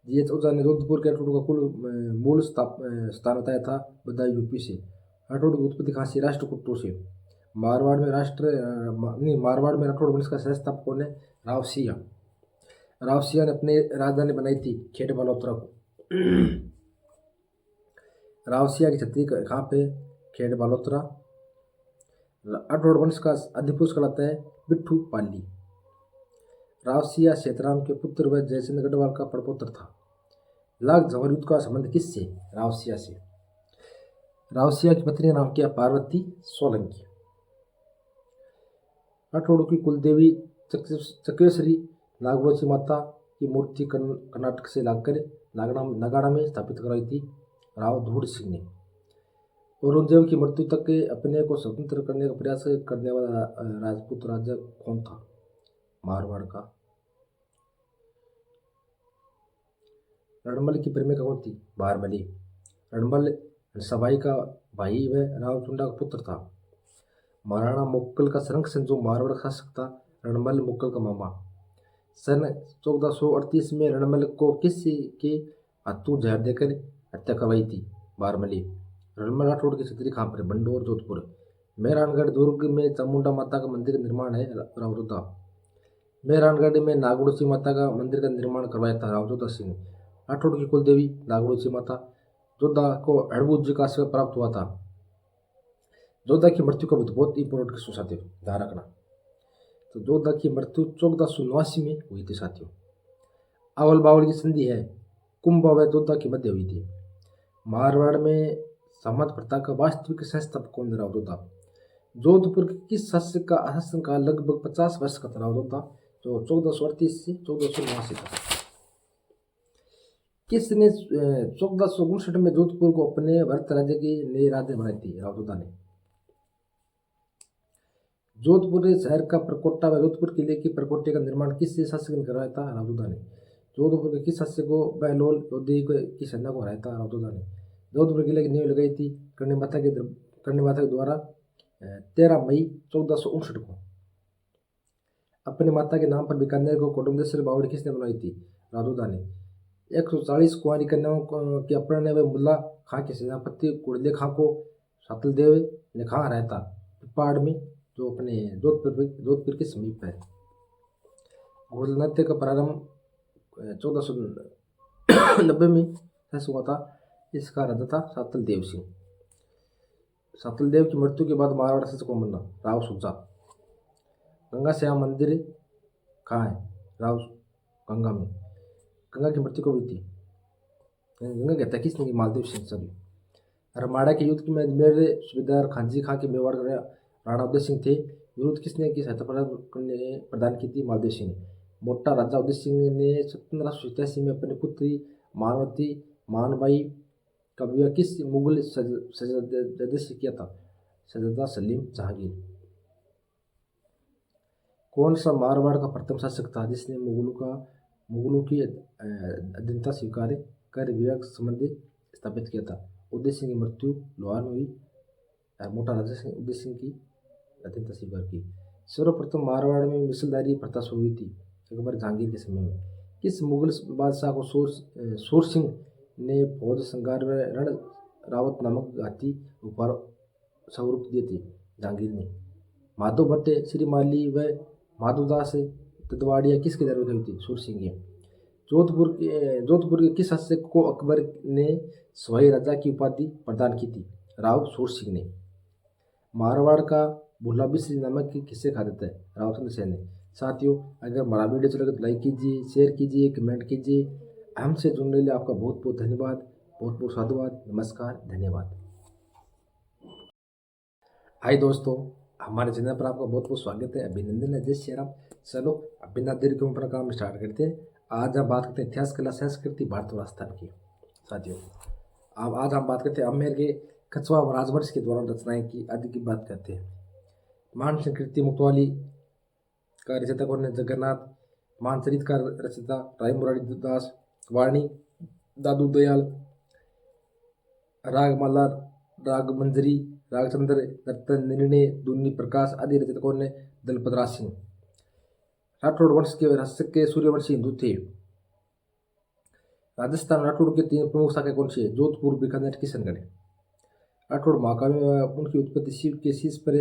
G H. ओझा ने जोधपुर के राठौड़ का कुल मूल स्थान बताया था बदायूं यूपी से। राठौड़ की उत्पत्ति कहाँ से? राष्ट्रकूटों से। मारवाड़ में राठौड़ वंश का सहस्थापक कौन है? रावसिया। रावसिया ने अपनी राजधानी बनाई थी खेड़ बालोतरा को। रावसिया की छतरी कहाँ पे? खेड़ बालोतरा। राठौड़ वंश का अधिपुरुष कहलाता है बिट्ठू पाली। रावसिया सेतराम के पुत्र व जयचंद गढ़वाल का परपोत्र था। लाग झंवर युद्ध का संबंध किससे? रावसिया से। रावसिया की पत्नी का नाम क्या? पार्वती सोलंकी। राठौड़ की कुलदेवी चक्रेश्वरी नागरोची माता की मूर्ति कर्नाटक से लाकर नगाड़ा में स्थापित कराई थी राव धूड़ सिंह ने। औरंगजेब की मृत्यु तक के अपने को स्वतंत्र करने का प्रयास करने वाला राजपूत राजा कौन था? मारवाड़ का। रणबल की प्रेमिका कौन थी? बारमली। रणबल सबाई का भाई व रावचुंडा का पुत्र था। महाराणा मुक्कल का संरक्षण जो मारवाड़ शासक था रणबल मुक्कल का मामा। सन 1438 में रणबल को किसी के हाथों जहर देकर हत्या करवाई थी बारमली। रणबल राठौड़ की छतरी कहाँ पर? बंडोर जोधपुर। मेहरानगढ़ दुर्ग में चामुंडा माता का मंदिर का निर्माण है रावजोधा। मेहरानगढ़ में नागोड़ची माता का मंदिर का निर्माण करवाया था रावजोधा सिंह। राठौड़ की कुलदेवी नागोड़ची माता। जोधा को हड़बू जी का आशीर्वाद प्राप्त हुआ था। जोधा की मृत्यु कब? बहुत इंपोर्टेंट क्वेश्चन साथियों, ध्यान रखना। तो जोधा की मृत्यु 1489 में हुई थी साथियों। अवल बावल की संधि है कुंभा व जोधा की मध्य हुई थी। मारवाड़ में समाज प्रथा का वास्तविक संस्थापक कौन? रावजोधा। जोधपुर के किस शासक का शासन काल लगभग 50 वर्ष का था? रावजोधा, जो 1438 से 1489 था। किसने 1459 में जोधपुर को अपने भरत राज्य की नई राजधानी बनाई थी? रावजोधा ने। जोधपुर शहर का प्रकोटा व जोधपुर किले की प्रकोटे का निर्माण किस शासक ने करवाया था? रावजोधा ने। जोधपुर के किस शासक को बहलोल योद्धे की सेना को हराया था? रावजोधा ने। जोधपुर किले की नींव लगाई थी करणी माता के द्वारा 13 मई 1459 को। अपनी माता के नाम पर बीकानेर को कोडमदेश्वर बावड़ी किसने बनवाई थी? रावजोधा ने। 140 कुंवारी कन्याओं के अपहरण व मुल्ला खां के सेनापति कुड़ले खां को सातलदेव ने खां हराया था पिपाड़ में, जो अपने जोधपुर के समीप है। घोड़दौड़ नृत्य का प्रारंभ 1490 में हुआ था। इसका राजा था सातलदेव सिंह। सातलदेव की मृत्यु के बाद मारवाड़ शासक कौन बना? राव सुजा। गंगा श्याम मंदिर कहाँ है? राव गंगा में। गंगा की मृत्यु कब हुई थी? गंगा कहता है किसने? मालदेव सिंह। सभी रमाड़ा के युद्ध में अजमेर सूबेदार खांजी खां के मेवाड़ राणा उदय सिंह थे। विरोध किसने की सहायता प्रदान की थी? मालदेव सिंह ने। मोटा राजा उदय सिंह ने 1787 में अपनी पुत्री मानवती मानबाई का विवाह किस मुगल शहजादे से किया था? शहजादा सलीम जहांगीर। कौन सा मारवाड़ का प्रथम शासक था जिसने मुगलों की अधीनता स्वीकार कर विवाह संबंध स्थापित किया था? उदय सिंह की मृत्यु लोहार में हुई। मोटा राजा उदय सिंह की अधीनता स्वीकार की। सर्वप्रथम मारवाड़ में मिसलदारी प्रथा शुरू हुई थी अकबर जहांगीर के समय में। किस मुगल बादशाह को सूर सिंह ने फौज संगार व रण रावत नामक हाथी उपहार स्वरूप दिए थे? जहांगीर ने। माधव भट्ट श्रीमाली व माधवदास ददवाड़िया किसके दरबार हुई थी? सूर सिंह के। जोधपुर के किस शासक को अकबर ने सवाई राजा की उपाधि प्रदान की थी? राव सूर सिंह ने। मारवाड़ का भुल्ला बिस्री नमक किससे खा देता है? रावचंद्र सेन ने। साथियों, अगर हमारा वीडियो चले तो लाइक कीजिए, शेयर कीजिए, कमेंट कीजिए। हमसे जुड़ने के लिए आपका बहुत बहुत धन्यवाद, बहुत बहुत साधुवाद, नमस्कार, धन्यवाद। हाय दोस्तों, हमारे चैनल पर आपका बहुत बहुत स्वागत है, अभिनंदन है, जय श्री राम। चलो अब बिना देरी के अपना काम स्टार्ट करते हैं। आज हम बात करते हैं इतिहास, कला, संस्कृति, भारत और राजस्थान की। साथियों, अब आज हम बात करते हैं आमेर के कछवा राजवंश के दौरान रचनाएं की आदि की बात करते हैं। महान संकृति मुक्तवाली का रचयिता कौन है? जगन्नाथ। मानचरित का रचयिता राय मुरारी दास। वाणी दादू दयाल। रागमाला, रागमंजरी, रागचंद्र, नर्तन, निर्णय, दुन्नी प्रकाश आदि रचयिता कौन है? दलपत राज सिंह। राठौड़ वंश के शासक के सूर्यवंशी हिंदू थे। राजस्थान राठौड़ की 3 प्रमुख शाखाएं कौन सी है? जोधपुर, बीकानेर, किशनगढ़। राठौड़ महाकाव्य में उनकी उत्पत्ति शिव के शीश पर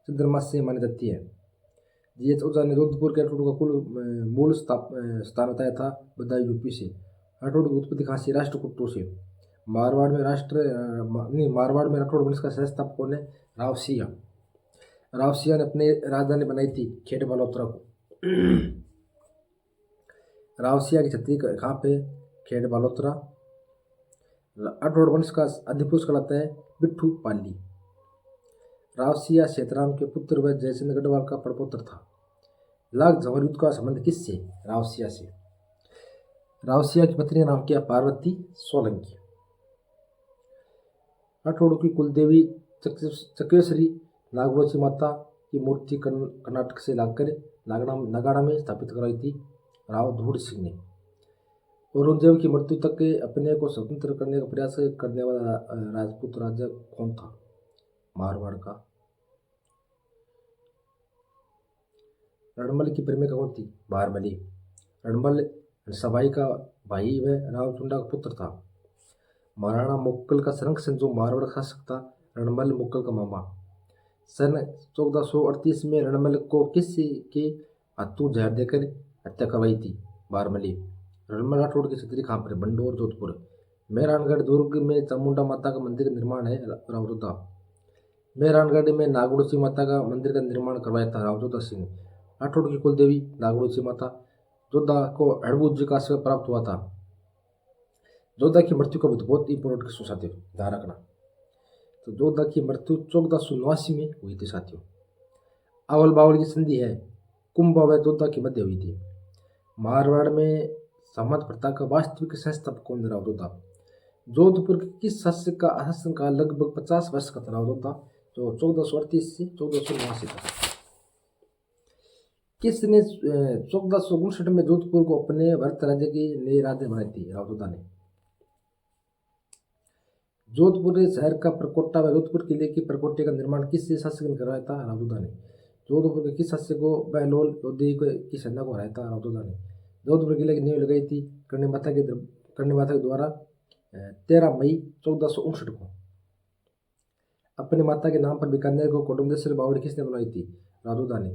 चंद्रमा से मानी जाती है। जी.एच. ओझा ने जोधपुर के राठौड़ का मूल स्थान बताया था बदायूं यूपी से। राठौड़ की उत्पत्ति कहाँ से? राष्ट्रकूटों से। मारवाड़ में मारवाड़ में राठौड़ वंश का संस्थापक कौन है? राव सिंह। राव सिंह ने अपनी राजधानी बनाई थी खेड़ बालोतरा को। राव सिंह की छतरी कहाँ पे? खेड़ बालोतरा। राठौड़ वंश का आदिपुरुष कहलाता है बिट्ठू पाली। राव सिंह सेतराम के पुत्र व जयचंद गढ़वाल का परपोत्र था। लाख झंवर युद्ध का संबंध किससे? राव सिंह से। राव सिंह की पत्नी का नाम क्या? पार्वती सोलंकी। राठौड़ की कुलदेवी चक्रेश्वरी नागलोची माता की मूर्ति कर्नाटक से लाकर नगाड़ा में स्थापित कराई थी राव धूड़ सिंह ने। औरंगजेब की मृत्यु तक के अपने को स्वतंत्र करने का प्रयास करने वाला राजपूत राजा कौन था? मारवाड़ का। रणबल की प्रेमिका कौन थी? बारमली। रणबल सबाई का भाई व रावचुंडा का पुत्र था। महाराणा मुक्कल का संरक्षण जो मारवाड़ का शासक था रणबल मुक्कल का मामा। सन 1438 में रणबल को किसी के हाथों जहर देकर हत्या करवाई थी बारमली। रणबल राठौड़ की छतरी कहाँ पर? बंडोर, जोधपुर। मेहरानगढ़ दुर्ग में चामुंडा माता का मंदिर का निर्माण है रावजोधा। मेहरानगढ़ में नागोड़ची माता का मंदिर का निर्माण करवाया था रावजोधा सिंह। राठौड़ की कुलदेवी नागोड़ची माता। जोधा को हड़बूत जी का आशीर्वाद प्राप्त हुआ था। जोधा की मृत्यु कब? बहुत इंपॉर्टेंट क्वेश्चन साथियों, ध्यान रखना। तो जोधा की मृत्यु 1489 में हुई थी साथियों। अवल बावल की संधि है कुंभा व जोधा की मध्य हुई थी। मारवाड़ में समाज प्रथा का वास्तविक संस्थापक कौन? रावजोधा। जोधपुर के किस शासक का शासन काल लगभग 50 वर्ष का था? रावजोधा, जो 1438 से 1489 था। किसने 1459 में जोधपुर को अपने भरत राज्य की नई राजधानी बनाई थी? रावजोधा ने। जोधपुर शहर का प्रकोटा व जोधपुर किले की प्रकोटे का निर्माण किस शासक ने करवाया था? रावजोधा ने। जोधपुर के किस शासक को बहलोल योद्धे की सेना को हराया था? रावजोधा ने। जोधपुर किले की नींव लगाई थी करणी माता के द्वारा 13 मई 1459 को। अपनी माता के नाम पर बीकानेर को कोटमदेश्वर बावड़ी किसने बनवाई थी? रावजोधा ने।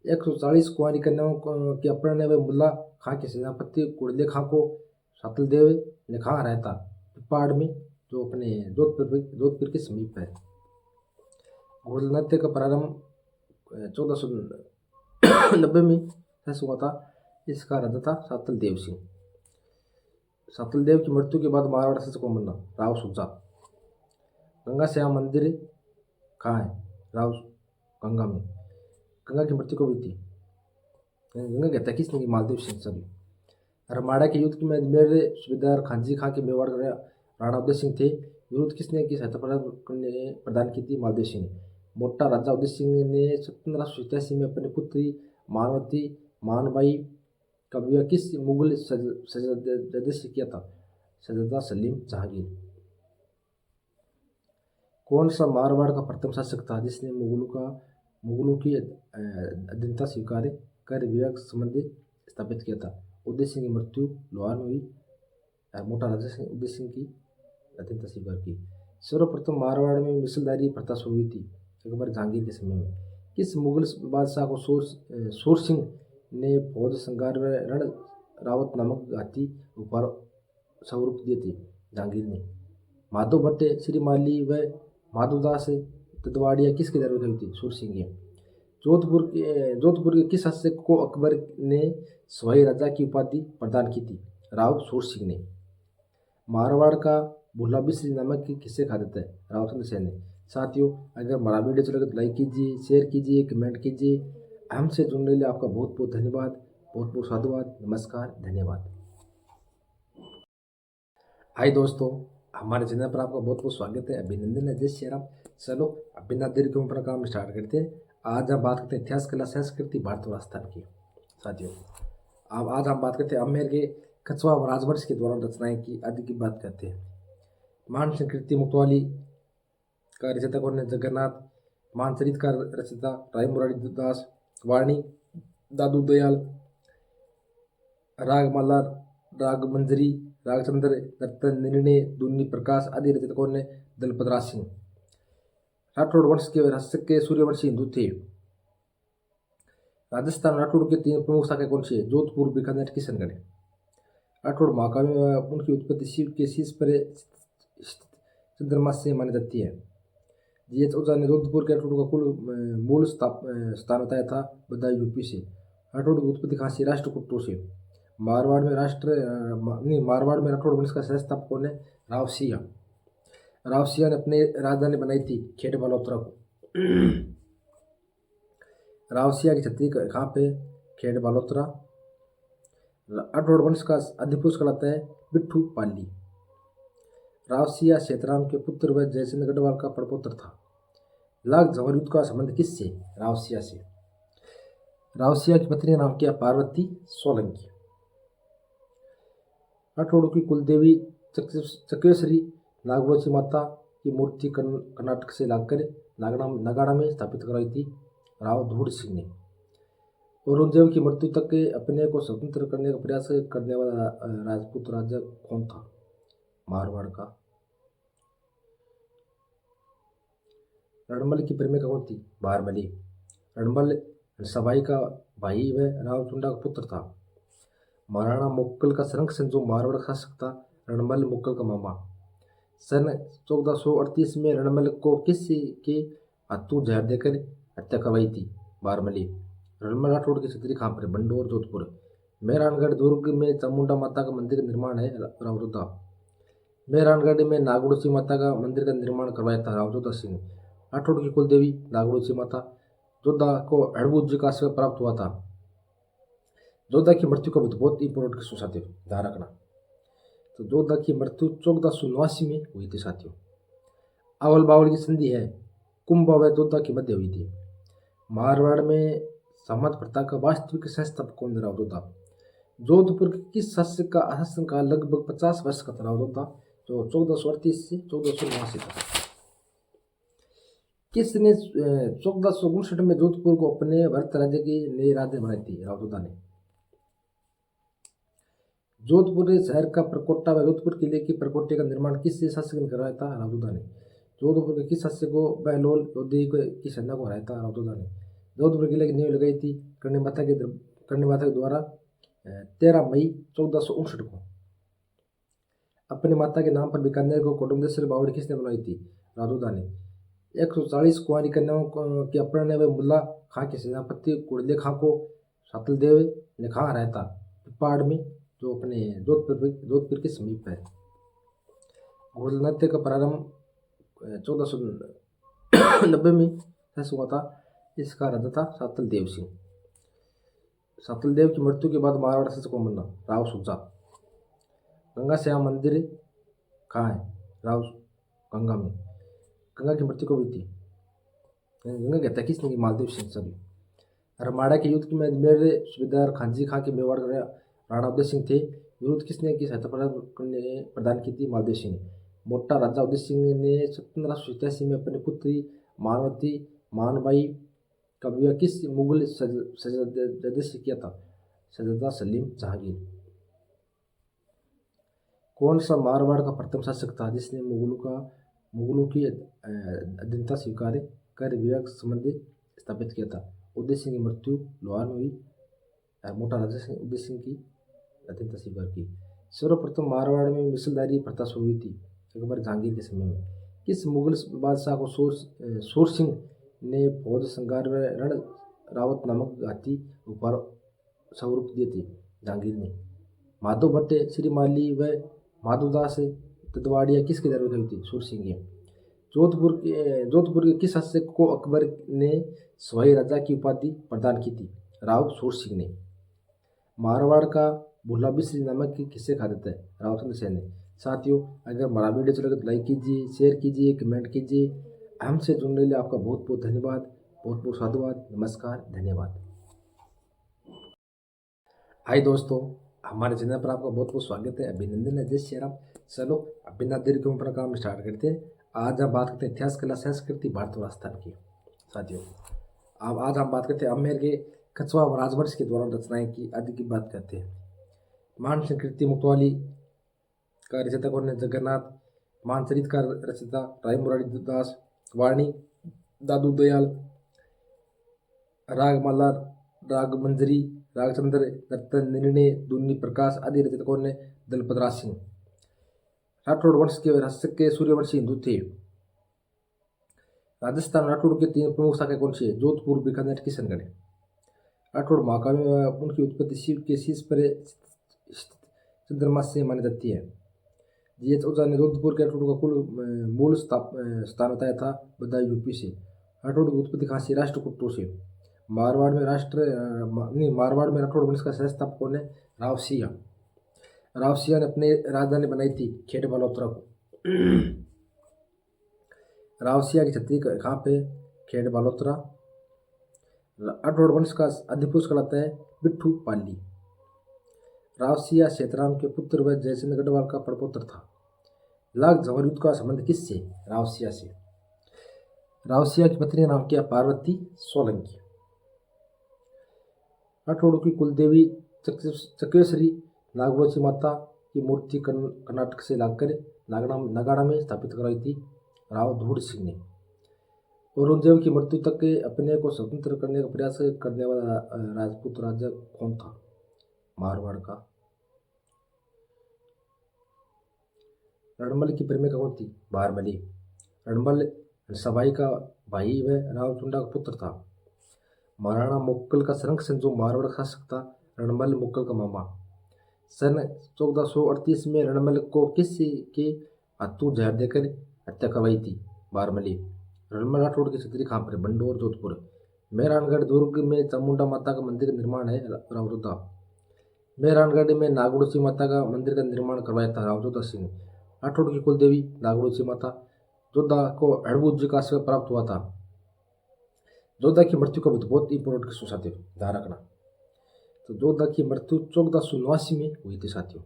140 कुंवारी कन्याओं के अपहरण व मुल्ला खां के सेनापति कुड़ले खां को सातलदेव ने खां हराया था पिपाड़ में, जो अपने जोधपुर के समीप है। घोड़ल नृत्य का प्रारंभ 1490 में हुआ था। इसका राजा था सातलदेव सिंह। सातलदेव की मृत्यु के बाद मारवाड़ शासक कौन बना? राव सुजा। गंगा श्याम मंदिर कहाँ है? राव गंगा में। गंगा की मृत्यु कब हुई थी? गंगा कहता है किसने? मालदेव सिंह। सभी रमाड़ा के युद्ध में अजमेर सूबेदार खांजी खां के मेवाड़ राणा उदय सिंह थे। विरोध किसने की सहायता प्रदान की थी? मालदेव सिंह ने। मोटा राजा उदय सिंह ने 1787 में अपनी पुत्री मानवती मानबाई का विवाह किस मुगल शहजादे से किया था? शहजादा सलीम जहांगीर। कौन सा मारवाड़ का प्रथम शासक था जिसने मुगलों की अधीनता स्वीकार कर विवाह संबंध स्थापित किया था? उदय सिंह की मृत्यु लोहार में हुई। मोटा राजा उदय सिंह की अधीनता स्वीकार की। सर्वप्रथम मारवाड़ में मिसलदारी प्रथा शुरू हुई थी अकबर जहांगीर के समय में। किस मुगल बादशाह को सूर सिंह ने फौज संगार व रण रावत नामक हाथी उपहार स्वरूप दिए थे? जहांगीर ने। माधव भट्ट, श्रीमाली व माधवदास तदवाड़िया किसके दरबार हुई थी? सूर सिंह के। जोधपुर के किस शासक को अकबर ने सवाई राजा की उपाधि प्रदान की थी? राव सूर सिंह ने। मारवाड़ का भुल्ला बिस्री नमक किससे खा देता है? रावचंद्र सेन ने। साथियों, अगर हमारा वीडियो चले तो लाइक कीजिए, शेयर कीजिए, कमेंट कीजिए। हमसे जुड़ने के लिए आपका बहुत बहुत धन्यवाद, बहुत बहुत साधुवाद, नमस्कार, धन्यवाद। हाय दोस्तों, हमारे चैनल पर आपका बहुत बहुत स्वागत है, अभिनंदन है, जय श्री राम। चलो अब बिना देरी के अपना काम स्टार्ट करते हैं। आज हम बात करते हैं इतिहास, कला, संस्कृति, भारत और राजस्थान की। साथियों, अब आज हम बात करते हैं आमेर के कछवा राजवंश के दौरान रचनाएं की आदि की बात करते हैं। महान संस्कृति मुक्तवाली का रचयिता कौन है? जगन्नाथ। महानचरित का रचयिता राय मुरारी दास। वाणी दादू दयाल। रागमाला रागमंजरी, रागचंद्र, नर्तन, निर्णय, दुन्नी प्रकाश आदि रचयिताओं ने दलपत राज सिंह। राठौड़ वंश के शासक के सूर्यवंशी हिंदू थे। राजस्थान राठौड़ के 3 प्रमुख शाखा कौन सी है? जोधपुर, बीकानेर, किशनगढ़। राठौड़ महाकाव्य में उनकी उत्पत्ति शिव के शीश पर स्थित चंद्रमा से मानी जाती है। जी.एच. ओझा ने जोधपुर के राठौड़ का मूल स्थान बताया था बदायूं यूपी से। राठौड़ की उत्पत्ति कहाँ से? राष्ट्रकूटों से। मारवाड़ में राठौड़ वंश का संस्थापक कौन है? राव सिंह। राव सिंह ने अपनी राजधानी बनाई थी खेड़ बालोतरा को। राव सिंह की छतरी कहाँ पे? खेड़ बालोतरा। राठौड़ वंश का आदिपुरुष कहलाता है बिट्ठू पाली। राव सिंह सेतराम के पुत्र व जयचंद गढ़वाल का परपोत्र था। लाख झंवर युद्ध का संबंध किससे? राव सिंह से। राव सिंह की पत्नी का नाम क्या? पार्वती सोलंकी। राठौड़ की कुलदेवी चक्रेश्वरी नागलोची माता की मूर्ति कर्नाटक से लाकर नगाड़ा में स्थापित कराई थी राव धूड़ सिंह ने। औरंगजेब की मृत्यु तक के अपने को स्वतंत्र करने का प्रयास करने वाला राजपूत राजा कौन था? मारवाड़ का। रणबल की प्रेमिका कौन थी? बारमली। रणबल सबाई का भाई व रावचुंडा का पुत्र था। महाराणा मुक्कल का संरक्षक जो मारवाड़ का शासक था रणबल मुक्कल का मामा। सन 1438 में रणबल को किसी के हाथों जहर देकर हत्या करवाई थी बारमली। रणबल राठौड़ की छतरी कहाँ पर? बंडोर, जोधपुर। मेहरानगढ़ दुर्ग में चामुंडा माता का मंदिर का निर्माण है रावजोधा। मेहरानगढ़ में नागोड़ची माता का मंदिर का निर्माण करवाया था रावजोधा सिंह। राठौड़ की कुलदेवी नागोड़ची माता। जोधा को हड़बूत जी का आशीर्वाद प्राप्त हुआ था। जोधा की मृत्यु कब? बहुत इंपोर्टेंट क्वेश्चन साथियों, ध्यान रखना। तो जोधा की मृत्यु 1489 में हुई थी साथियों। अवल बावल की संधि है कुंभा व जोधा की मध्य हुई थी। मारवाड़ में समाज प्रथा का वास्तविक संस्थापक कौन? रावजोधा। जोधपुर के किस शासक का शासन काल लगभग 50 वर्ष का था? रावजोधा, जो 1438 से 1489 था। किसने 1459 में जोधपुर को अपने भरत राज्य की नई राजधानी बनाई थी? रावजोधा ने। जोधपुर शहर का प्रकोटा व जोधपुर किले की प्रकोटे का निर्माण किस शासक ने करवाया था? रावजोधा ने। जोधपुर के किस शासक को बहलोल योद्धे की सेना को हराया था? रावजोधा ने। जोधपुर किले की नींव लगाई थी करणी माता के द्वारा 13 मई 1459 को। अपनी माता के नाम पर बीकानेर को कोटमदेश्वर बावड़ी किसने बनवाई थी? रावजोधा ने। 140 कुंवारी कन्याओं के अपहरण व मुल्ला खां के सेनापति कुड़ले खां को सातलदेव ने खां हराया था पिपाड़ में, जो अपने जोधपुर के समीप है। घोड़दौड़ नृत्य का प्रारंभ 1490 में हुआ था। इसका राजा था सातलदेव सिंह। सातलदेव की मृत्यु के बाद मारवाड़ शासक कौन बना? राव सुजा। गंगा श्याम मंदिर कहाँ है? राव गंगा में। गंगा की मृत्यु कब हुई थी? गंगा कहता है किसने? मालदेव सिंह। सभी रमाड़ा के युद्ध में अजमेर सूबेदार खांजी खां के मेवाड़ राणा उदय सिंह थे। विरोध किसने की सहायता प्रदान की थी? मालदेव सिंह ने। मोटा राजा उदय सिंह ने 1787 में अपनी पुत्री मानवती मानबाई का विवाह किस मुगल शहजादे से किया था? शहजादा सलीम जहांगीर। कौन सा मारवाड़ का प्रथम शासक था जिसने मुगलों की अधीनता स्वीकार कर विवाह संबंध स्थापित किया था? उदय सिंह की मृत्यु लोहार में हुई। मोटा राजा उदय सिंह की अधीनता स्वीकार की। सर्वप्रथम मारवाड़ में मिसलदारी प्रथा शुरू हुई थी अकबर जहांगीर के समय में। किस मुगल बादशाह को सूर सिंह ने फौज संगार व रण रावत नामक हाथी उपहार स्वरूप दिए थे? जहांगीर ने। माधव भट्ट, श्रीमाली व माधवदास तदवाड़िया किसके दरबार हुई थी? सूर सिंह के। जोधपुर के किस शासक को अकबर ने सवाई राजा की उपाधि प्रदान की थी? राव सूर सिंह ने। मारवाड़ का भुल्ला बिस्री नमक किससे खा देता है? रावचंद्र सेन ने। साथियों, अगर हमारा वीडियो चले तो लाइक कीजिए, शेयर कीजिए, कमेंट कीजिए। हमसे जुड़ने के लिए आपका बहुत बहुत धन्यवाद, बहुत बहुत साधुवाद, नमस्कार, धन्यवाद। हाय दोस्तों, हमारे चैनल पर आपका बहुत बहुत स्वागत है, अभिनंदन है, जय श्री राम। चलो अब बिना देरी के अपना काम स्टार्ट करते हैं। आज हम बात करते हैं इतिहास, कला, संस्कृति, भारत और राजस्थान की। साथियों, अब आज हम बात करते हैं आमेर के कछवा राजवंश के दौरान रचनाएं की आदि की बात करते हैं। महान संकृति मुक्तवाली का रचयिता कौन है? जगन्नाथ। मानचरित का रचयिता राय मुरारी दास। वाणी दादू दयाल। रागमाला, राग मंजरी, रागचंद्र, नर्तन, निर्णय, दुन्नी प्रकाश आदि रचयिता कौन है? दलपत राज सिंह। राठौड़ वंश के शासक के सूर्यवंशी हिंदू थे। राजस्थान राठौड़ के 3 प्रमुख शाखा कौन सी है? जोधपुर, बीकानेर, किशनगढ़। राठौड़ महाकाव्य में उनकी उत्पत्ति शिव के शीश पर चंद्रमा से मानी जाती है। जी.एच. ओझा ने जोधपुर के राठौड़ का मूल स्थान बताया था बदायूं यूपी से। राठौड़ की उत्पत्ति कहाँ से? राष्ट्रकूटों से। मारवाड़ में राठौड़ वंश का संस्थापक कौन है? राव सिंह। राव सिंह ने अपनी राजधानी बनाई थी खेड़ बालोतरा को। राव सिंह की छतरी कहाँ पे? खेड़ बालोतरा। राठौड़ वंश का आदिपुरुष कहलाता है बिट्ठू पाली। राव सिंह सेतराम के पुत्र व जयचंद गढ़वाल का परपोत्र था। लाख झंवर युद्ध का संबंध किससे? राव सिंह से। राव सिंह की पत्नी का नाम क्या? पार्वती सोलंकी। राठौड़ की कुलदेवी चक्रेश्वरी नागरोची माता की मूर्ति कर्नाटक से लाकर नगाड़ा में स्थापित कराई थी राव धूड़ सिंह ने। औरंगजेब की मृत्यु तक अपने को स्वतंत्र करने का प्रयास करने वाला राजपूत राजा कौन था? मारवाड़ का। रणबल की प्रेमिका कौन थी? बारमली। रणबल सबाई का भाई व रावचुंडा का पुत्र था। महाराणा मुक्कल का संरक्षक जो मारवाड़ का शासक था, रणबल मुक्कल का मामा। सन 1438 में रणबल को किसी के हाथों जहर देकर हत्या करवाई थी बारमली। रणबल राठौड़ की छतरी कहाँ पर? बंडोर, जोधपुर। मेहरानगढ़ दुर्ग में चामुंडा माता का मंदिर का निर्माण है रावजोधा। मेहरानगढ़ में नागोड़ची माता का मंदिर का निर्माण करवाया था रावजोधा सिंह। राठौड़ की कुलदेवी नागोड़ची माता। जोधा को हड़बू जी का आशीर्वाद प्राप्त हुआ था। जोधा की मृत्यु कब? बहुत इंपोर्टेंट क्वेश्चन साथियों, ध्यान रखना। तो जोधा की मृत्यु 1489 में हुई थी साथियों।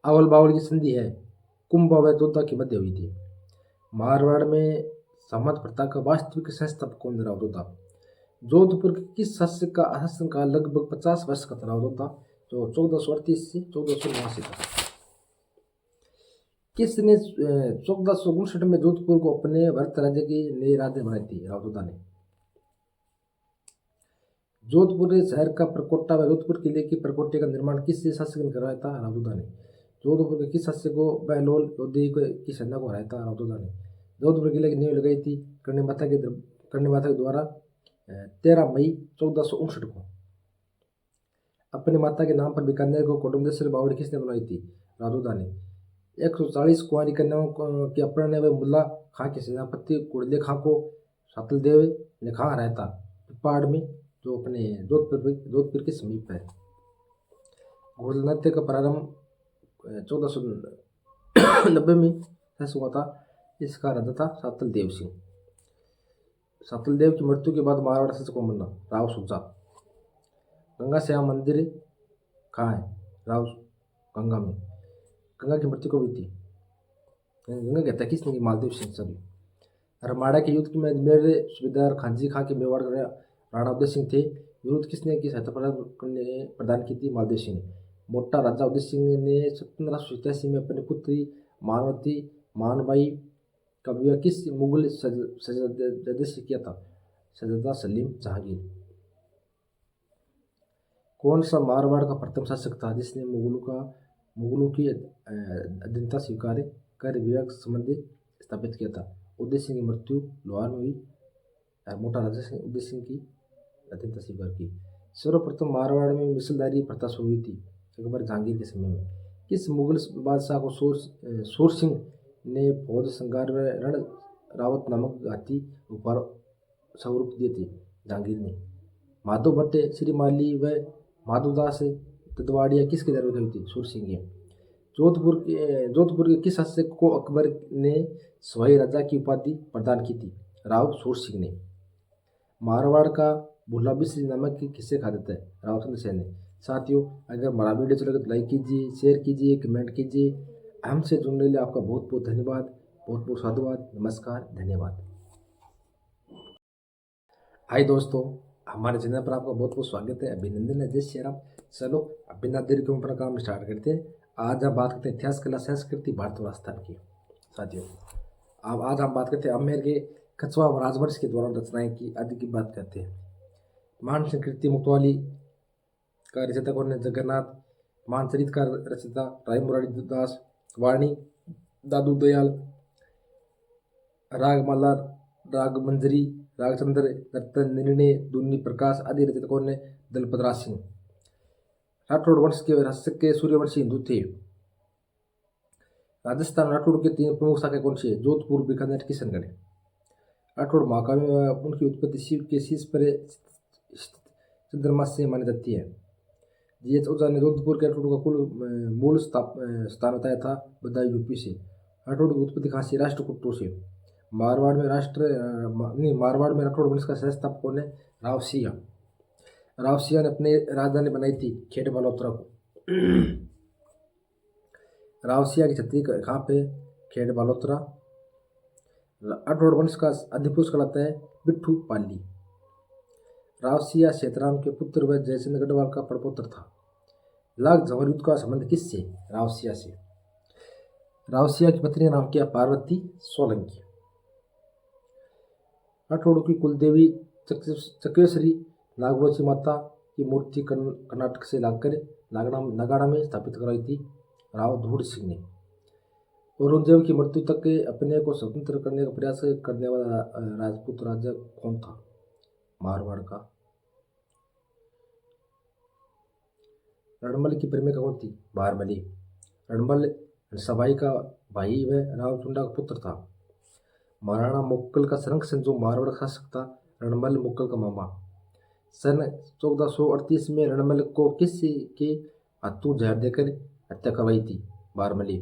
अवल बावल की संधि है कुंभा व जोधा की मध्य हुई थी। मारवाड़ में समाज प्रथा का वास्तविक संस्थापक कौन? रावजोधा। जोधपुर के किस शासक का शासन काल लगभग 50 वर्ष का था? रावजोधा, जो 1438 से 1489 था। किसने 1459 में जोधपुर को अपने भरत राज्य की नई राजधानी बनाई थी? रावजोधा ने। जोधपुर शहर का प्रकोटा व जोधपुर किले की प्रकोटे का निर्माण किस शासक ने करवाया था? रावजोधा ने। जोधपुर के किस शासक को बहलोल योद्धे की सेना को हराया था? रावजोधा ने। जोधपुर किले की नींव लगाई थी करणी माता के द्वारा 13 मई 1459 को। अपनी माता के नाम पर बीकानेर को कोटमदेश्वर बावड़ी किसने बनवाई थी? रावजोधा ने। 140 कुंवारी कन्याओं के अपहरण व मुल्ला खां के सेनापति कुड़ले खां को सातलदेव ने खां हराया था पिपाड़ में, जो अपने जोधपुर के समीप है। घोड़दौड़ नृत्य का प्रारंभ 1490 में हुआ था। इसका राजा था सातलदेव सिंह। सातलदेव की मृत्यु के बाद मारवाड़ शासक कौन बना? राव सुजा। गंगा श्याम मंदिर कहाँ है? राव गंगा में। गंगा की मृत्यु कब हुई थी? गंगा कहता है किसने? मालदेव सिंह। सभी रमाड़ा के युद्ध में अजमेर सूबेदार खांजी खां के मेवाड़ राणा उदय सिंह थे। विरोध किसने की सहायता प्रदान की थी? मालदेव सिंह ने। मोटा राजा उदय सिंह ने 1787 में अपनी पुत्री मानवती मानबाई का विवाह किस मुगल शहजादे से किया था? शहजादा सलीम जहांगीर। कौन सा मारवाड़ का प्रथम शासक था जिसने मुगलों की अधीनता स्वीकार कर विवाह संबंध स्थापित किया था? उदय सिंह की मृत्यु लोहार में हुई। मोटा राजा उदय सिंह की अधीनता स्वीकार की। सर्वप्रथम मारवाड़ में मिसलदारी प्रथा शुरू हुई थी अकबर जहांगीर के समय में। किस मुगल बादशाह को सूर सिंह ने फौज संगार व रण रावत नामक हाथी उपहार स्वरूप दिए थे? जहांगीर ने। माधव भट्ट, श्रीमाली व माधवदास तदवाड़िया किसके दरबार हुई थी? सूर सिंह के। जोधपुर के किस शासक को अकबर ने सवाई राजा की उपाधि प्रदान की थी? राव सूर सिंह ने। मारवाड़ का भुल्ला बिस्री नमक किससे खा देता है? रावचंद्र सेन ने। साथियों, अगर हमारा वीडियो चले तो लाइक कीजिए, शेयर कीजिए, कमेंट कीजिए। हमसे जुड़ने के लिए आपका बहुत बहुत धन्यवाद, बहुत बहुत साधुवाद, नमस्कार, धन्यवाद। हाय दोस्तों, हमारे चैनल पर आपका बहुत बहुत स्वागत है, अभिनंदन है, जय श्री राम। चलो अब बिना देरी के अपना काम स्टार्ट करते हैं। आज हम बात करते हैं इतिहास, कला, संस्कृति, भारत और राजस्थान की। साथियों, अब आज हम बात करते हैं आमेर के कछवा राजवंश के दौरान रचनाएं की आदि की बात करते हैं। महान संस्कृति मुक्तवाली का रचयिता कौन है? जगन्नाथ। महानचरित का रचयिता राय मुरारी दास। वाणी दादू दयाल। रागमाला, रागमंजरी, रागचंद्र, नर्तन, निर्णय, दुन्नी प्रकाश आदि रचयिता कौन है? दलपत राज सिंह। राठौड़ वंश के शासक के सूर्यवंशी हिंदू थे। राजस्थान राठौड़ के 3 प्रमुख शाखा कौन सी है? जोधपुर, बीकानेर, किशनगढ़। राठौड़ महाकाव्य में उनकी उत्पत्ति शिव के शीश पर चंद्रमा से मानी जाती है। जी.एच. ओझा ने जोधपुर के राठौड़ का मूल स्थान बताया था बदायूं यूपी से। राठौड़ की उत्पत्ति कहाँ से? राष्ट्रकूटों से। मारवाड़ में राठौड़ वंश का संस्थापक कौन है? राव सिंह। राव सिंह ने अपनी राजधानी बनाई थी खेड़ बालोतरा को। राव सिंह की छतरी कहाँ पे? खेड़ बालोतरा। राठौड़ वंश का अधिपुरुष कहलाता है बिट्ठू पाली। राव सिंह सेतराम के पुत्र व जयचंद गढ़वाल का परपोत्र था। लाग झंवर युद्ध का संबंध किससे? राव सिंह से। राव सिंह की पत्नी का नाम क्या? पार्वती सोलंकी। राठौड़ की कुलदेवी चक्रेश्वरी नागरोची माता की मूर्ति कर्नाटक से लाकर नगाड़ा में स्थापित कराई थी राव धूड़ सिंह ने। औरंगजेब की मृत्यु तक के अपने को स्वतंत्र करने का प्रयास करने वाला राजपूत राजा कौन था? मारवाड़ का। रणबल की प्रेमिका कौन थी? बारमली। रणबल सबाई का भाई व रावचुंडा का पुत्र था। महाराणा मुक्कल का संरक्षक जो मारवाड़ का शासक था रणबल मुक्कल का मामा। सन 1438 में रणबल को किसी के हाथों जहर देकर हत्या करवाई थी बारमली।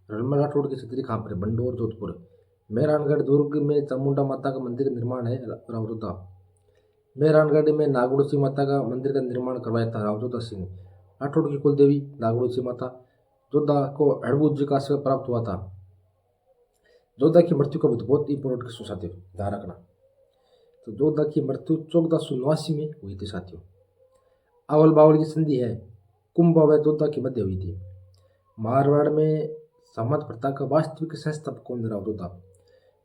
रणबल राठौड़ की छतरी कहाँ पर? बंडोर, जोधपुर। मेहरानगढ़ दुर्ग में चामुंडा माता का मंदिर का निर्माण है रावजोधा। मेहरानगढ़ में नागोड़ची माता का मंदिर का निर्माण करवाया था रावजोधा सिंह। राठौड़ की कुलदेवी नागोड़ची माता। जोधा को हड़बूत जी का आशीर्वाद प्राप्त हुआ था। जोधा की मृत्यु कब? बहुत इंपॉर्टेंट क्वेश्चन साथियों, ध्यान रखना। तो जोधा की मृत्यु 1489 में हुई थी साथियों। अवल बावल की संधि है कुंभा व जोधा की मध्य हुई थी। मारवाड़ में समाज प्रथा का वास्तविक संस्थापक कौन? रावजोधा।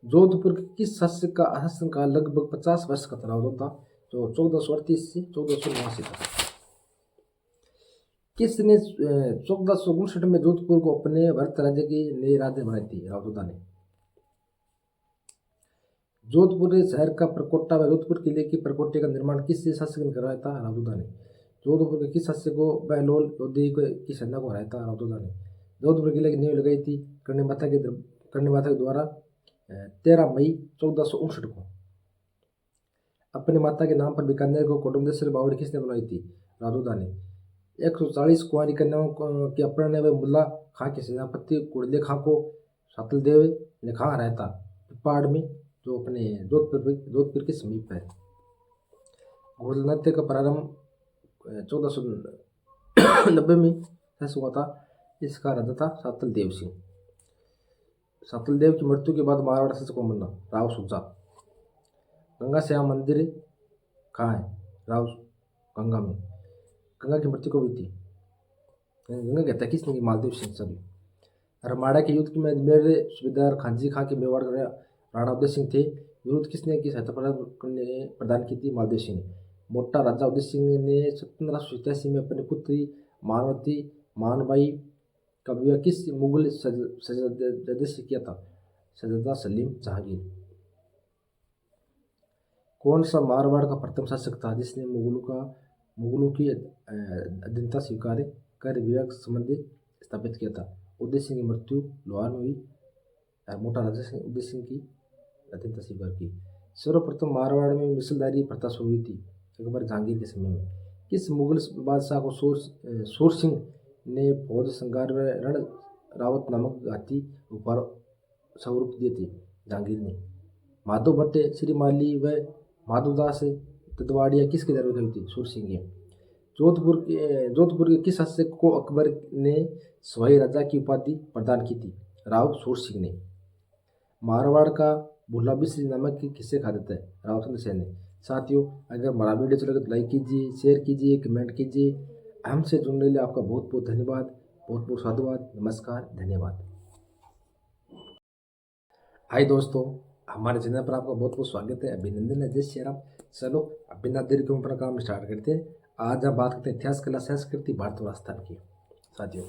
जोधपुर के किस शासक का शासन काल लगभग 50 वर्ष का था? रावजोधा, जो 1438 से 1489 था। किसने 1459 में जोधपुर को अपने भरत राज्य की नई राजधानी बनाई थी? रावजोधा ने। जोधपुर शहर का प्रकोटा व जोधपुर किले की प्रकोटे का निर्माण किस शासक ने करवाया था? रावजोधा ने। जोधपुर के किस शासक को बहलोल योद्धे की सेना को हराया था? रावजोधा ने। जोधपुर किले की नींव लगाई थी करणी माता के द्वारा 13 मई 1459 को। अपनी माता के नाम पर बीकानेर को कोटमदेश्वर बावड़ी किसने बनवाई थी? रावजोधा ने। 140 कुंवारी कन्याओं के अपहरण व मुल्ला खां के सेनापति कुड़ले खां को सातलदेव ने खां हराया था पिपाड़ में, जो अपने जोधपुर के समीप है। घोड़दौड़ नृत्य का प्रारंभ 1490 में हुआ था। इसका राजा था सातलदेव सिंह। सातलदेव की मृत्यु के बाद मारवाड़ शासक कौन बना? राव सुजा। गंगा श्याम मंदिर कहाँ है? राव गंगा में। गंगा की मृत्यु कब हुई थी? गंगा कहता है किसने? मालदेव सिंह। सभी रमाड़ा के युद्ध में अजमेर सूबेदार खांजी खां के मेवाड़ राणा उदय सिंह थे। विरोध किसने की सहायता प्रदान की थी? मालदेव सिंह ने। मोटा राजा उदय सिंह ने 1787 में अपनी पुत्री मानवती मानबाई का विवाह किस मुगल शहजादे से किया था? शहजादा सलीम जहांगीर। कौन सा मारवाड़ का प्रथम शासक था जिसने मुगलों की अधीनता स्वीकार कर विवाह संबंध स्थापित किया था? उदय सिंह की मृत्यु लोहार में हुई। मोटा राजा उदय सिंह की अधीनता स्वीकार की। सर्वप्रथम मारवाड़ में मिसलदारी प्रथा शुरू हुई थी अकबर जहांगीर के समय में। किस मुगल बादशाह को सूर सिंह ने फौज संगार व रण रावत नामक घाटी उपहार स्वरूप दिए थे? जहांगीर ने। माधव भट्ट, श्रीमाली व माधवदास तदवाड़िया किसके दरबार हुई थी? सूर सिंह के। जोधपुर के किस शासक को अकबर ने सवाई राजा की उपाधि प्रदान की थी? राव सूर सिंह ने। मारवाड़ का भुल्ला बिस्री नमक किससे खा देता है? रावचंद्र सेन ने। साथियों, अगर हमारा वीडियो चले तो लाइक कीजिए, शेयर कीजिए, कमेंट कीजिए। हमसे जुड़ने के लिए आपका बहुत बहुत धन्यवाद, बहुत बहुत साधुवाद, नमस्कार, धन्यवाद। हाय दोस्तों, हमारे चैनल पर आपका बहुत बहुत स्वागत है, अभिनंदन है, जय श्री राम। चलो अब बिना देर के अपना काम स्टार्ट करते हैं। आज हम बात करते हैं इतिहास, कला, संस्कृति, भारत और राजस्थान की। साथियों,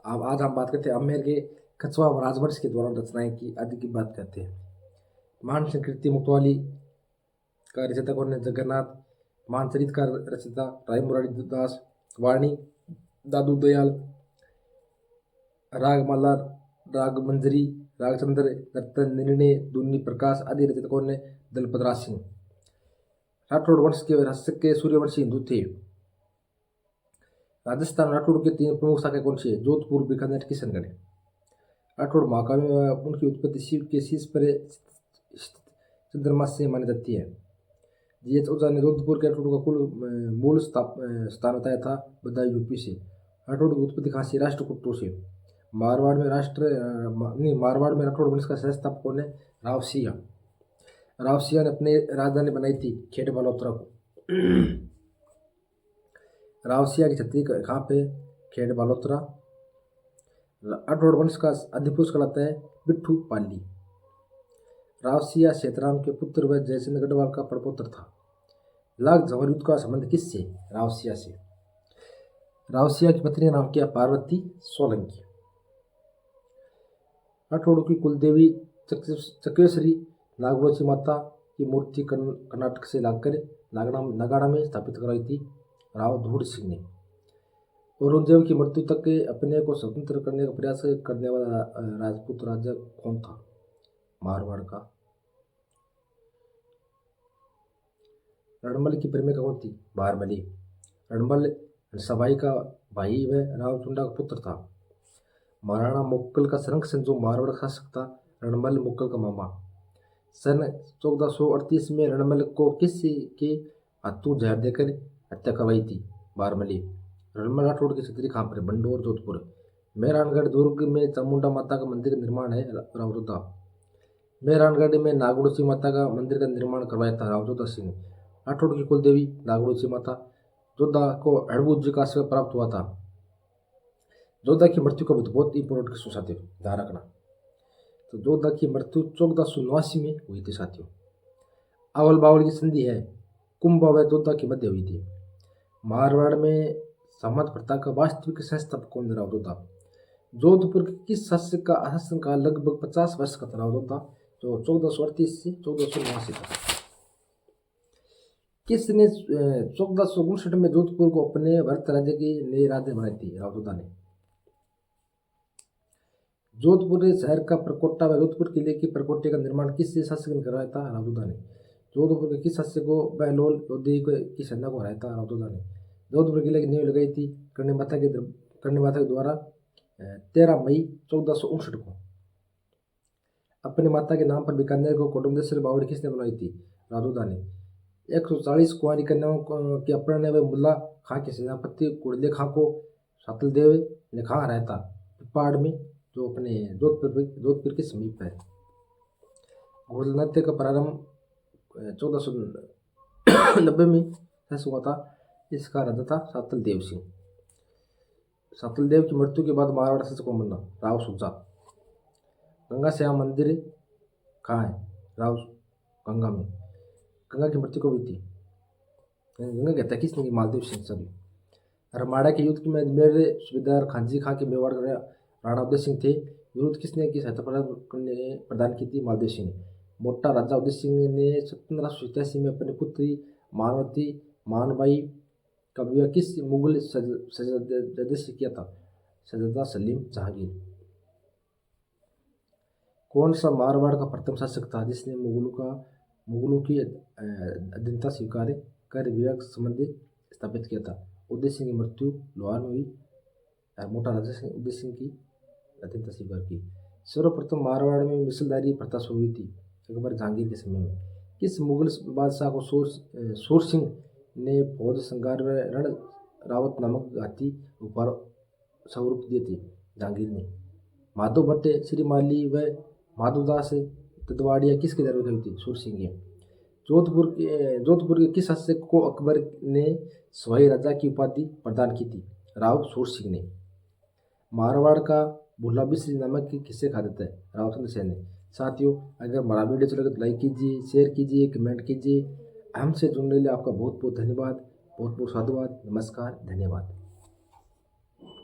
अब आज हम बात करते हैं आमेर के कछवा राजवंश के दौरान रचनाएं की आदि की बात करते हैं। महान संस्कृति मुक्तवाली का रचयिता कौन है? जगन्नाथ। महानचरित का रचयिता राय मुरारी दास। वाणी दादू दयाल। रागमाला, रागमंजरी, रागचंद्र, नर्तन, निर्णय, दुन्नी प्रकाश आदि रचयिता कौन है? दलपत राज सिंह। राठौड़ वंश के शासक के सूर्यवंशी हिंदू थे। राजस्थान राठौड़ के 3 प्रमुख शाखा कौन सी है? जोधपुर, बीकानेर, किशनगढ़। राठौड़ महाकाव्य में उनकी उत्पत्ति शिव के शीश पर चंद्रमा से मानी जाती है। जी.एच. ओझा ने जोधपुर के राठौड़ का मूल स्थान बताया था बदायूं यूपी से। राठौड़ की उत्पत्ति कहाँ से? राष्ट्रकूटों से। मारवाड़ में राठौड़ वंश का संस्थापक कौन है? राव सिंह। राव सिंह ने अपनी राजधानी बनाई थी खेड़ बालोतरा को। राव सिंह की छतरी कहाँ पे? खेड़ बालोतरा। राठौड़ वंश का अधिपुरुष कहलाता है बिट्ठू पाली। राव सिंह सेतराम के पुत्र व जयचंद गढ़वाल का परपोत्र था। लाग झंवर युद्ध का संबंध किससे? राव सिंह से। राव सिंह की पत्नी का नाम क्या? पार्वती सोलंकी। राठौड़ की कुलदेवी चक्रेश्वरी नागरोची माता की मूर्ति कर्नाटक से लाकर नगाड़ा में स्थापित कराई थी राव धूड़ सिंह ने। औरंगजेब की मृत्यु तक के अपने को स्वतंत्र करने का प्रयास करने वाला राजपूत राजा कौन था? मारवाड़ का। रणबल की प्रेमिका कौन थी? बारमली। रणबल सबाई का भाई व रावचुंडा का पुत्र था। महाराणा मुक्कल का संरक्षण जो मारवाड़ का शासक था, रणबल मुक्कल का मामा। सन 1438 में रणबल को किसी के हाथों जहर देकर हत्या करवाई थी बारमली। रणबल राठौड़ की छतरी कहाँ पर? बंडोर, जोधपुर। मेहरानगढ़ दुर्ग में चामुंडा माता का मंदिर का निर्माण है रावजोधा। मेहरानगढ़ में नागोड़ची माता का मंदिर का निर्माण करवाया था रावजोधा सिंह। राठौड़ की कुलदेवी नागोड़ची माता। जोधा को हड़बूत जी का आशीर्वाद प्राप्त हुआ था। जोधा की मृत्यु कब? बहुत इंपॉर्टेंट क्वेश्चन साथियों, ध्यान रखना। तो जोधा की मृत्यु 1489 में हुई थी साथियों। अवल बावल की संधि है कुंभा व जोधा की मध्य हुई थी। मारवाड़ में समाज प्रथा का वास्तविक संस्थापक कौन? रावजोधा। जोधपुर के किस शासक का शासन काल लगभग 50 वर्ष का था? रावजोधा, जो 1438 से 1489 था। किसने 1459 में जोधपुर को अपने भरत राज्य की नई राजधानी बनाई थी? रावजोधा ने। जोधपुर शहर का प्रकोटा व जोधपुर किले की प्रकोटे का निर्माण किस शासक ने करवाया था? रावजोधा ने। जोधपुर के किस शासक को बहलोल योद्धे की सेना को हराया था? रावजोधा ने। जोधपुर किले की नींव लगाई थी करणी माता के द्वारा 13 मई 1459 को। अपनी माता के नाम पर बीकानेर को कोडमदेश्वर बावड़ी किसने बनवाई थी? रावजोधा ने। 140 कुंवारी कन्याओं के अपहरण व मुल्ला खां के सेनापति कुड़ले खां को सातलदेव ने खां हराया था पिपाड़ में, जो अपने जोधपुर के समीप है। घोड़ल नृत्य का प्रारंभ 1490 में हुआ था। इसका राजा था सातलदेव सिंह। सातलदेव की मृत्यु के बाद मारवाड़ शासक कौन बना? राव सुजा। गंगा श्याम मंदिर कहाँ है? राव गंगा में। गंगा की मृत्यु कब हुई थी? गंगा कहता है किसने? मालदेव सिंह। सभी रमाड़ा के युद्ध में अजमेर सूबेदार खांजी खां के मेवाड़ राणा उदय सिंह थे। विरोध किसने की सहायता प्रदान की थी? मालदेव सिंह ने। मोटा राजा उदय सिंह ने 1787 में अपनी पुत्री मानवती मानबाई का विवाह किस मुगल शहजादे से किया था? शहजादा सलीम जहांगीर। कौन सा मारवाड़ का प्रथम शासक था जिसने मुगलों की अधीनता स्वीकार कर विवाह संबंध स्थापित किया था? उदय सिंह की मृत्यु लोहार में हुई। मोटा राजा उदय सिंह की अधीनता स्वीकार की। सर्वप्रथम मारवाड़ में मिसलदारी प्रथा शुरू हुई थी अकबर जहांगीर के समय में। किस मुगल बादशाह को सूर सिंह ने फौज संगार व रण रावत नामक हाथी उपहार स्वरूप दिए थे? जहांगीर ने। माधव भट्ट, श्रीमाली व माधवदास ददवाड़िया किसके दरबार में हुई थी? सूर सिंह के। जोधपुर के किस शासक को अकबर ने सवाई राजा की उपाधि प्रदान की थी? राव सूर सिंह ने। मारवाड़ का भुल्ला बिस्री नमक किससे खा देता है? रावचंद्र सेन ने। साथियों, अगर हमारा वीडियो चले तो लाइक कीजिए, शेयर कीजिए, कमेंट कीजिए। हमसे जुड़ने के लिए आपका बहुत बहुत धन्यवाद, बहुत बहुत साधुवाद। नमस्कार, धन्यवाद।